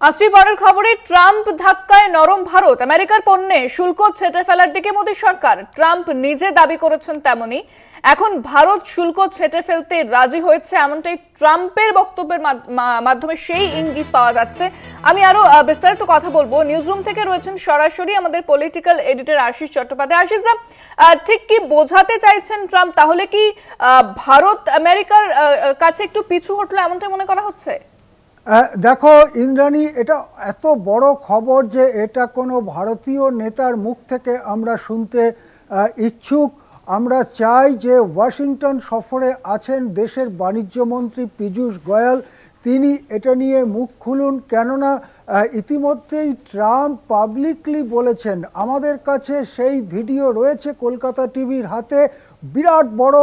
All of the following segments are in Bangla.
আসি পরের খবরে, ট্রাম্প ধাক্কায় নরম ভারত, আমেরিকার পণ্যে শুল্ক ছেঁটে ফেলার দিকে মোদী সরকার। ট্রাম্প নিজে দাবি করেছেন তেমনি এখন ভারত শুল্ক ছেঁটে ফেলতে রাজি হয়েছে, এমনটাই ট্রাম্পের বক্তব্যের মাধ্যমে সেই ইঙ্গিত পাওয়া যাচ্ছে। আমি আরো বিস্তারিত কথা বলবো। নিউজরুম থেকে রয়েছেন সরাসরি আমাদের পলিটিক্যাল এডিটর আশিস চট্টোপাধ্যায়। আশিসদা, ঠিক কি বোঝাতে চাইছেন ট্রাম্প? তাহলে কি ভারত আমেরিকার কাছে একটু পিছু হটলো, এমনটা মনে করা হচ্ছে? দেখো ইন্দ্রাণী, এটা এত বড় খবর যে এটা কোনো ভারতীয় নেতার মুখ থেকে আমরা শুনতে ইচ্ছুক। আমরা চাই যে ওয়াশিংটন সফরে আছেন দেশের বাণিজ্যমন্ত্রী পীযূষ গোয়েল, তিনি এটা নিয়ে মুখ খুলুন। কেননা ইতিমধ্যেই ট্রাম্প পাবলিকলি বলেছেন, আমাদের কাছে সেই ভিডিও রয়েছে কলকাতা টিভির হাতে, বিরাট বড়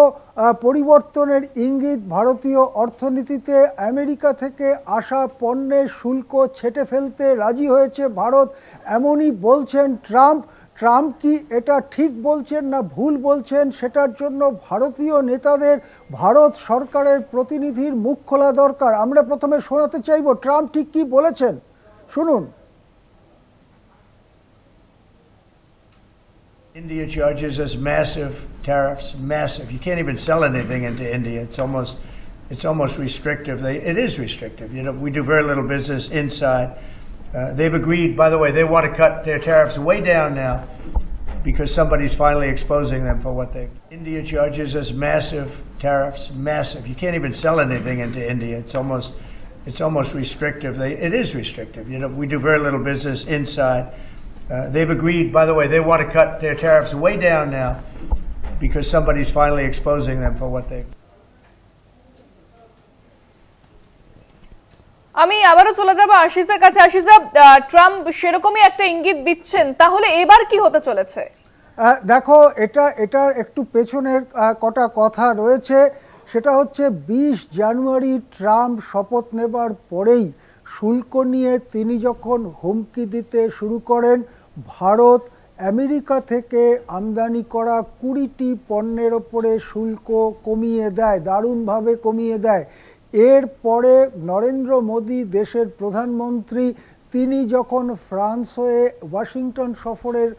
পরিবর্তনের ইঙ্গিত ভারতীয় অর্থনীতিতে। আমেরিকা থেকে আসা পণ্যের শুল্ক ছেঁটে ফেলতে রাজি হয়েছে ভারত, এমনই বলছেন ট্রাম্প। ট্রাম্প কি এটা ঠিক বলছেন না ভুল বলছেন, সেটার জন্য ভারতীয় নেতাদের, ভারত সরকারের প্রতিনিধির মুখ খোলা দরকার। আমরা প্রথমে শোনাতে চাইব ট্রাম্প ঠিক কি বলেছেন, শুনুন। India charges us massive tariffs, massive. You can't even sell anything into India. It's almost restrictive. It is restrictive. You know, we do very little business inside. They've agreed, by the way, they want to cut their tariffs way down now because somebody's finally exposing them for what they. India charges us massive tariffs, massive. You can't even sell anything into India. It's almost restrictive. It is restrictive. You know, we do very little business inside. They've agreed, by the way, they want to cut their tariffs way down now because somebody's finally exposing them for what they. আমি আবারও চলে যাব আশিসের কাছে। আশিসা, ট্রাম্প সেরকমই একটা ইঙ্গিত দিচ্ছেন, তাহলে এবার কি হতে চলেছে? দেখো, এটা একটু পেছনের কটা কথা রয়েছে। সেটা হচ্ছে 20 জানুয়ারি ট্রাম্প শপথ নেবার পরেই শুল্ক নিয়ে তিনি যখন হুমকি দিতে শুরু করেন, ভারত আমেরিকা থেকে আমদানি করা 20টি পণ্যের ওপরে শুল্ক কমিয়ে দেয়, দারুণভাবে কমিয়ে দেয়। এরপরে নরেন্দ্র মোদী দেশের প্রধানমন্ত্রী, তিনি যখন ফ্রান্স হয়ে ওয়াশিংটন সফরের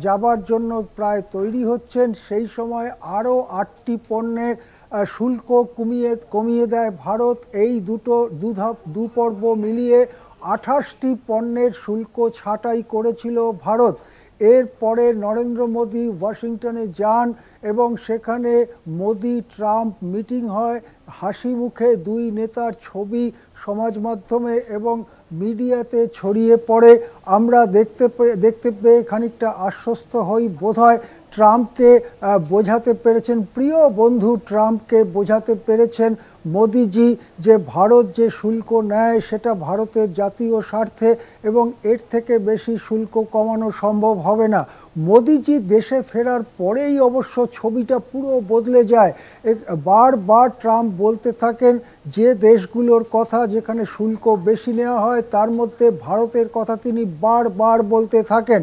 যাবার জন্য প্রায় তৈরি হচ্ছেন, সেই সময় আরও 8টি পণ্যের শুল্ক কমিয়ে দেয় ভারত। এই দু পর্ব মিলিয়ে 28টি পণ্যের শুল্ক ছাঁটাই করেছিল ভারত। এরপরে নরেন্দ্র মোদী ওয়াশিংটনে যান এবং সেখানে মোদী ট্রাম্প মিটিং হয়। হাসি মুখে দুই নেতার ছবি সমাজ মাধ্যমে এবং মিডিয়াতে ছড়িয়ে পড়ে। আমরা দেখতে পেয়ে খানিকটা আশ্বস্ত হই। বোধহয় ট্রাম্পকে বোঝাতে পেরেছেন, প্রিয় বন্ধু ট্রাম্পকে বোঝাতে পেরেছেন মোদিজি যে ভারত যে শুল্ক নেয় সেটা ভারতের জাতীয় স্বার্থে এবং এর থেকে বেশি শুল্ক কমানো সম্ভব হবে না। মোদিজি দেশে ফেরার পরেই অবশ্য ছবিটা পুরো বদলে যায়। বারবার ট্রাম্প বলতে থাকেন যে দেশগুলোর কথা যেখানে শুল্ক বেশি নেওয়া হয় তার মধ্যে ভারতের কথা তিনি বারবার বলতে থাকেন।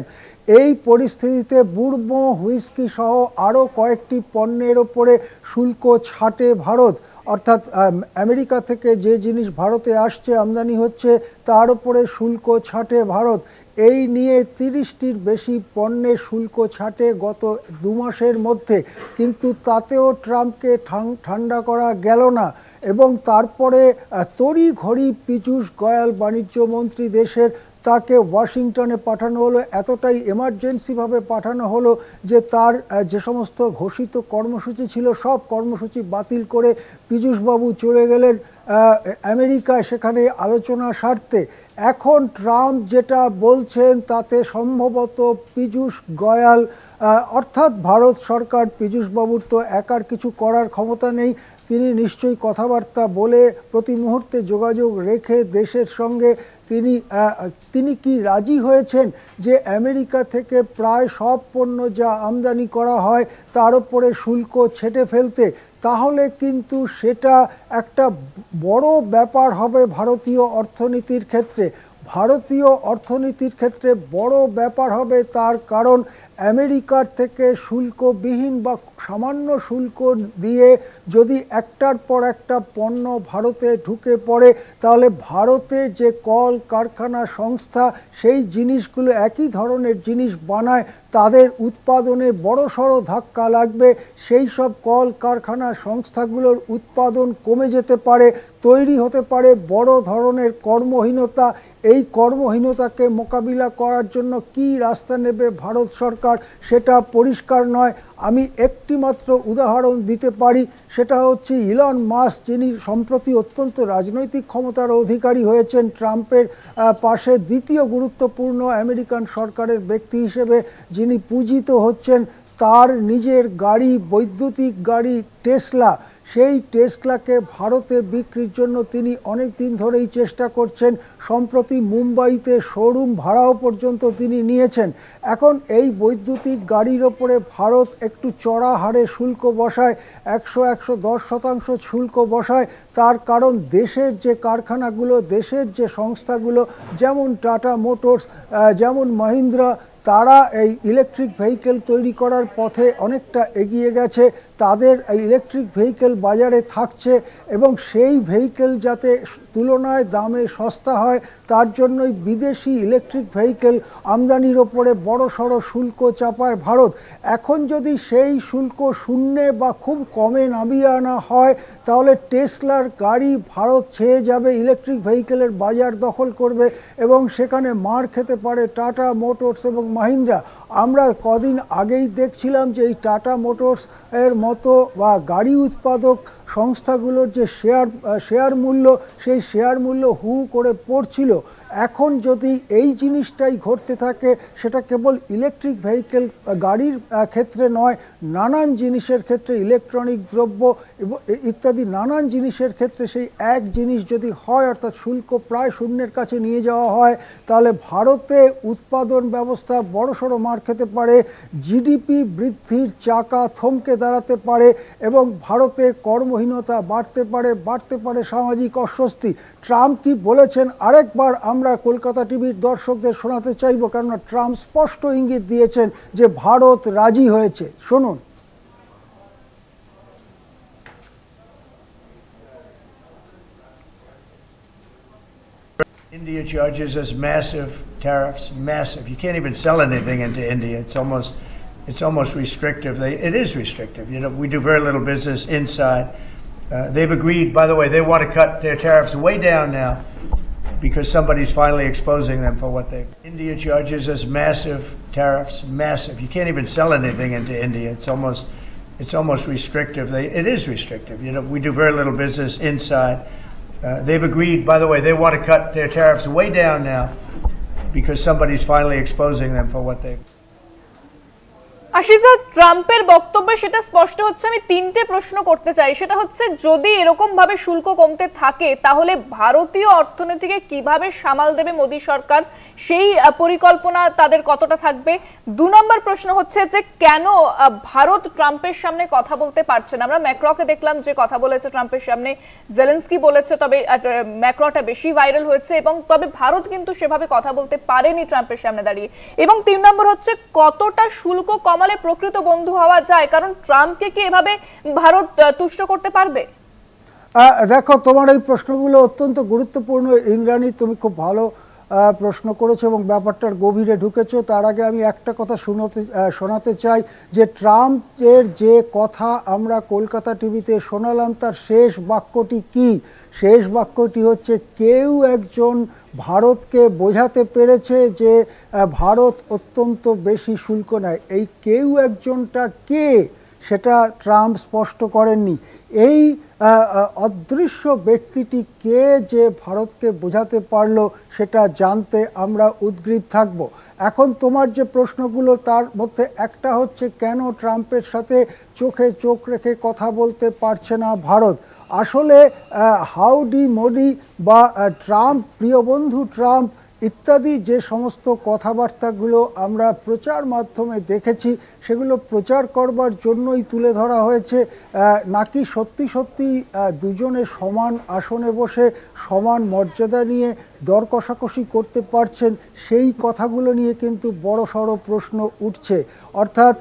এই পরিস্থিতিতে বুরবো, হুইস্কি সহ আরও কয়েকটি পণ্যের ওপরে শুল্ক ছাটে ভারত। অর্থাৎ আমেরিকা থেকে যে জিনিস ভারতে আসছে, আমদানি হচ্ছে, তার উপরে শুল্ক ছাটে ভারত। এই নিয়ে 30টির বেশি পণ্যের শুল্ক ছাটে গত 2 মাসের মধ্যে, কিন্তু তাতেও ট্রাম্পকে ঠান্ডা করা গেল না। এবং তারপরে তড়িঘড়ি পীযূষ গোয়েল বাণিজ্যমন্ত্রী দেশের, তাকে ওয়াশিংটনে পাঠানো হলো। এতটাই এমার্জেন্সিভাবে পাঠানো হলো যে তার যে সমস্ত ঘোষিত কর্মসূচি ছিল সব কর্মসূচি বাতিল করে পীযূষবাবু চলে গেলেন আমেরিকায়, সেখানে আলোচনা সারতে। এখন ট্রাম্প যেটা বলছেন তাতে সম্ভবত পীযূষ গোয়েল অর্থাৎ ভারত সরকার, পীযূষবাবুর তো একার কিছু করার ক্ষমতা নেই, তিনি নিশ্চয়ই কথাবার্তা বলে প্রতি মুহূর্তে যোগাযোগ রেখে দেশের সঙ্গে তিনি কি রাজি হয়েছেন যে আমেরিকা থেকে প্রায় সব পণ্য যা আমদানি করা হয় তার উপরে শুল্ক ছেঁটে ফেলতে। তাহলে কিন্তু সেটা একটা বড় ব্যাপার হবে ভারতীয় অর্থনীতির ক্ষেত্রে। ভারতীয় অর্থনীতির ক্ষেত্রে বড় ব্যাপার হবে, তার কারণ আমেরিকার থেকে শুল্কবিহীন বা সামান্য শুল্ক দিয়ে যদি একটার পর একটা পণ্য ভারতে ঢুকে পড়ে, তাহলে ভারতে যে কল কারখানা সংস্থা সেই জিনিসগুলো একই ধরনের জিনিস বানায়, তাদের উৎপাদনে বড়সড় ধাক্কা লাগবে। সেই সব কল কারখানা সংস্থাগুলোর উৎপাদন কমে যেতে পারে, তৈরি হতে পারে বড় ধরনের কর্মহীনতা। এই কর্মহীনতাকে মোকাবিলা করার জন্য কি রাস্তা নেবে ভারত সরকার সেটা পরিষ্কার নয়। আমি একটি মাত্র উদাহরণ দিতে পারি, সেটা হচ্ছে ইলন মাস্ক, যিনি সম্প্রতি অত্যন্ত রাজনৈতিক ক্ষমতার অধিকারী হয়েছেন, ট্রাম্পের পাশে দ্বিতীয় গুরুত্বপূর্ণ আমেরিকান সরকারের ব্যক্তি হিসেবে যিনি পূজিত হচ্ছেন। তার নিজের গাড়ি, বৈদ্যুতিক গাড়ি টেসলা, সেই টেসলাকে ভারতে বিক্রির জন্য তিনি অনেক দিন ধরেই চেষ্টা করছেন। সম্প্রতি মুম্বাইতে শোরুম ভাড়াও পর্যন্ত তিনি নিয়েছেন। এখন এই বৈদ্যুতিক গাড়ির ওপরে ভারত একটু চড়া হারে শুল্ক বসায়, 110% শুল্ক বসায়। তার কারণ দেশের যে কারখানাগুলো, দেশের যে সংস্থাগুলো, যেমন টাটা মোটরস, যেমন মহিন্দ্রা, তারা এই ইলেকট্রিক ভেহিকেল তৈরি করার পথে অনেকটা এগিয়ে গেছে। তাদের ইলেকট্রিক ভেহিকেল বাজারে থাকছে এবং সেই ভেহিকেল যাতে তুলনায় দামে সস্তা হয় তার জন্যই বিদেশি ইলেকট্রিক ভেহিকেল আমদানির ওপরে বড়সড় শুল্ক চাপায় ভারত। এখন যদি সেই শুল্ক শূন্যে বা খুব কমে নামিয়ে আনা হয়, তাহলে টেসলার গাড়ি ভারত ছেয়ে যাবে, ইলেকট্রিক ভেহিকেলের বাজার দখল করবে এবং সেখানে মার খেতে পারে টাটা মোটরস এবং মাহিন্দ্রা। আমরা কদিন আগেই দেখছিলাম যে এই টাটা মোটরস এর মতো বা গাড়ি উৎপাদক সংস্থাগুলোর যে শেয়ার মূল্য, সেই শেয়ার মূল্য হু করে পড়ছিল। এখন যদি এই জিনিসটাই ঘটতে থাকে, সেটা কেবল ইলেকট্রিক ভেহিকেল গাড়ির ক্ষেত্রে নয়, নানান জিনিসের ক্ষেত্রে, ইলেকট্রনিক দ্রব্য ইত্যাদি নানান জিনিসের ক্ষেত্রে সেই এক জিনিস যদি হয়, অর্থাৎ শুল্ক প্রায় শূন্যের কাছে নিয়ে যাওয়া হয়, তাহলে ভারতে উৎপাদন ব্যবস্থা বড়সড় মার খেতে পারে, জিডিপি বৃদ্ধির চাকা থমকে দাঁড়াতে পারে এবং ভারতে কর্মহীনতা বাড়তে পারে সামাজিক অস্বস্তি। ট্রাম্প কি বলেছেন আরেকবার আমরা কলকাতা টিভির দর্শকদের শোনাতে চাইব, কেননা ট্রাম্প স্পষ্ট ইঙ্গিত দিয়েছেন যে ভারত রাজি হয়েছে। শুনুন। India charges us massive tariffs, massive. You can't even sell anything into India. It's almost restrictive. It is restrictive. You know, we do very little business inside. They've agreed, by the way, they want to cut their tariffs way down now because somebody's finally exposing them for what they. India charges us massive tariffs, massive. You can't even sell anything into India. It's almost restrictive. It is restrictive. You know, we do very little business inside. They've agreed, by the way, they want to cut their tariffs way down now because somebody's finally exposing them for what they. Ashis, ট্রাম্পের বক্তব্যে সেটা স্পষ্ট হচ্ছে। আমি তিনটে প্রশ্ন করতে চাই। সেটা হচ্ছে, যদি এরকম ভাবে শুল্ক কমতে থাকে তাহলে ভারতীয় অর্থনীতিকে কিভাবে সামাল দেবে মোদী সরকার, সেই পরিকল্পনা তাদের কতটা থাকবে? 2 নম্বর প্রশ্ন হচ্ছে যে কেন ভারত ট্রাম্পের সামনে কথা বলতে পারছে না? আমরা ম্যাক্রোকে দেখলাম যে কথা বলেছে ট্রাম্পের সামনে, জেলেনস্কি বলেছে, তবে ম্যাক্রোটা বেশি ভাইরাল হয়েছে, এবং তবে ভারত কিন্তু সেভাবে কথা বলতে পারেনি ট্রাম্পের সামনে দাঁড়িয়ে। এবং 3 নম্বর হচ্ছে, কতটা শুল্ক কমালে প্রকৃত বন্ধু হওয়া যায়? কারণ ট্রাম্পকে কি এভাবে ভারত তুষ্ট করতে পারবে? দেখো, তোমার এই প্রশ্নগুলো অত্যন্ত গুরুত্বপূর্ণ ইন্দ্রাণী, তুমি খুব ভালো প্রশ্ন করেছো এবং ব্যাপারটার গভীরে ঢুকেছো। তার আগে আমি একটা কথা শোনাতে চাই যে ট্রাম্পের যে কথা আমরা কলকাতা টিভিতে শোনালাম, তার শেষ বাক্যটি কি? শেষ বাক্যটি হচ্ছে, কেউ একজন ভারতকে বোঝাতে পেরেছে যে ভারত অত্যন্ত বেশি শুল্ক নেয়। এই কেউ একজনটা কে সেটা ট্রাম্প স্পষ্ট করেননি। এই অদৃশ্য ব্যক্তিটি কে যে ভারতকে বোঝাতে পারলো সেটা জানতে আমরা উদ্গ্রীব থাকব। এখন তোমার যে প্রশ্নগুলো, তার মধ্যে একটা হচ্ছে, কেন ট্রাম্পের সাথে চোখে চোখ রেখে কথা বলতে পারছে না ভারত? আসলে হাউডি মোদি বা ট্রাম্প, প্রিয় বন্ধু ট্রাম্প, ইত্যাদি যে সমস্ত কথাবার্তাগুলো আমরা প্রচার মাধ্যমে দেখেছি, সেগুলো প্রচার করবার জন্যই তুলে ধরা হয়েছে, নাকি সত্যি সত্যি দুজনে সমান আসনে বসে সমান মর্যাদা নিয়ে দর কষাকষি করতে পারছেন, সেই কথাগুলো নিয়ে কিন্তু বড়সড় প্রশ্ন উঠছে। অর্থাৎ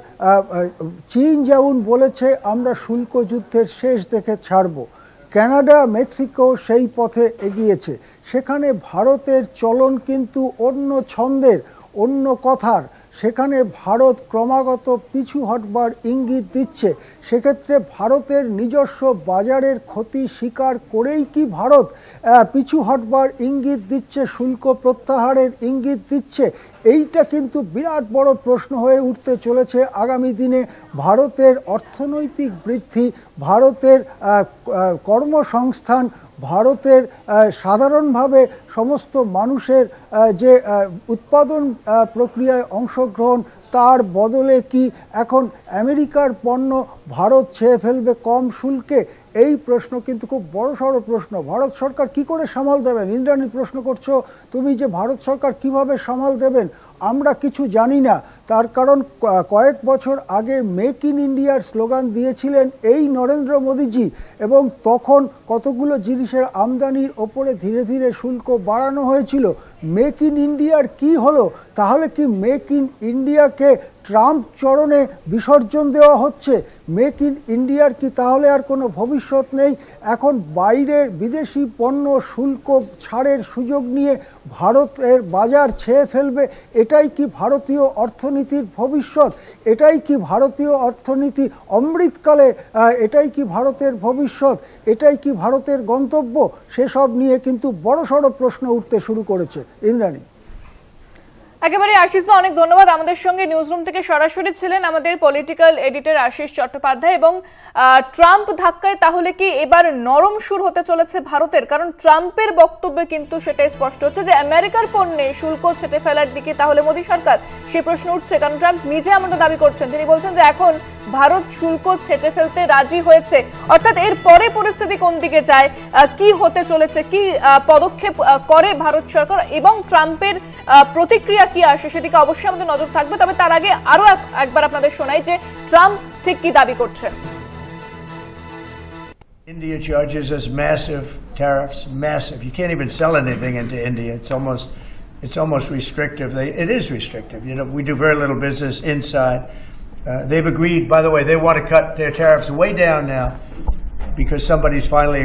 চীন যেমন বলেছে আমরা শুল্ক যুদ্ধের শেষ দেখে ছাড়ব, কানাডা মেক্সিকো সেই পথে এগিয়েছে, সেখানে ভারতের চলন কিন্তু অন্য ছন্দের, অন্য কথার। সেখানে ভারত ক্রমাগত পিছু হটবার ইঙ্গিত দিচ্ছে। সেক্ষেত্রে ভারতের নিজস্ব বাজারের ক্ষতি স্বীকার করেই কি ভারত পিছু হটবার ইঙ্গিত দিচ্ছে, শুল্ক প্রত্যাহারের ইঙ্গিত দিচ্ছে? এইটা কিন্তু বিরাট বড় প্রশ্ন হয়ে উঠতে চলেছে আগামী দিনে। ভারতের অর্থনৈতিক বৃদ্ধি, ভারতের কর্মসংস্থান, ভারতের সাধারণভাবে সমস্ত মানুষের যে উৎপাদন প্রক্রিয়ায় অংশগ্রহণ, তার বদলে কি এখন আমেরিকার পণ্য ভারত ছেয়ে ফেলবে কম শুল্কে? এই প্রশ্ন কিন্তু খুব বড়সড় প্রশ্ন। ভারত সরকার কি করে সামাল দেবেন? ইন্দ্রাণী প্রশ্ন করছো তুমি যে ভারত সরকার কিভাবে সামাল দেবেন, আমরা কিছু জানি না। তার কারণ কয়েক বছর আগে মেক ইন ইন্ডিয়ার স্লোগান দিয়েছিলেন এই নরেন্দ্র মোদীজি, এবং তখন কতগুলো জিনিসের আমদানির ওপরে ধীরে ধীরে শুল্ক বাড়ানো হয়েছিল। মেক ইন ইন্ডিয়ার কি হলো? তাহলে কি মেক ইন ইন্ডিয়াকে ট্রাম্প চরণে বিসর্জন দেওয়া হচ্ছে? মেক ইন ইন্ডিয়ার কি তাহলে আর কোনো ভবিষ্যৎ নেই? এখন বাইরের বিদেশি পণ্য শুল্ক ছাড়ের সুযোগ নিয়ে ভারতের বাজার ছেয়ে ফেলবে, এটাই কি ভারতীয় অর্থনীতির ভবিষ্যৎ? এটাই কি ভারতীয় অর্থনীতি অমৃতকালে, এটাই কি ভারতের ভবিষ্যৎ? এটাই কি ভারতের গন্তব্য? সেসব নিয়ে কিন্তু বড়সড় প্রশ্ন উঠতে শুরু করেছে। ইন্দ্রাণী, একেবারে আশিস, অনেক ধন্যবাদ। আমাদের সঙ্গে নিউজরুম থেকে সরাসরি ছিলেন আমাদের পলিটিক্যাল এডিটর আশিস চট্টোপাধ্যায়। এবং ট্রাম্প ধাক্কায় তাহলে কি এবার নরম সুর হতে চলেছে ভারতের? কারণ ট্রাম্পের বক্তব্যে কিন্তু সেটাই স্পষ্ট হচ্ছে যে আমেরিকার পণ্যে শুল্ক ছেটে ফেলার দিকে তাহলে মোদী সরকার, সে প্রশ্ন উঠছে। কারণ ট্রাম্প নিজে এমনটা দাবি করছেন, তিনি বলছেন যে এখন ভারত শুল্ক ছেটে ফেলতে রাজি হয়েছে। অর্থাৎ এর পরে পরিস্থিতি কোন দিকে যায়, কি হতে চলেছে, কি পদক্ষেপ করে ভারত সরকার এবং ট্রাম্পের প্রতিক্রিয়া কি আসে, সেদিকে অবশ্যই আমাদের নজর থাকবে। তবে তার আগে আরো একবার আপনাদের শোনাই যে ট্রাম্প ঠিক কি দাবি করছেন। India charges us massive tariffs, massive. You can't even sell anything into India. It's almost restrictive. It is restrictive. You know, we do very little business inside. They've agreed, by the way, they want to cut their tariffs way down now because somebody's finally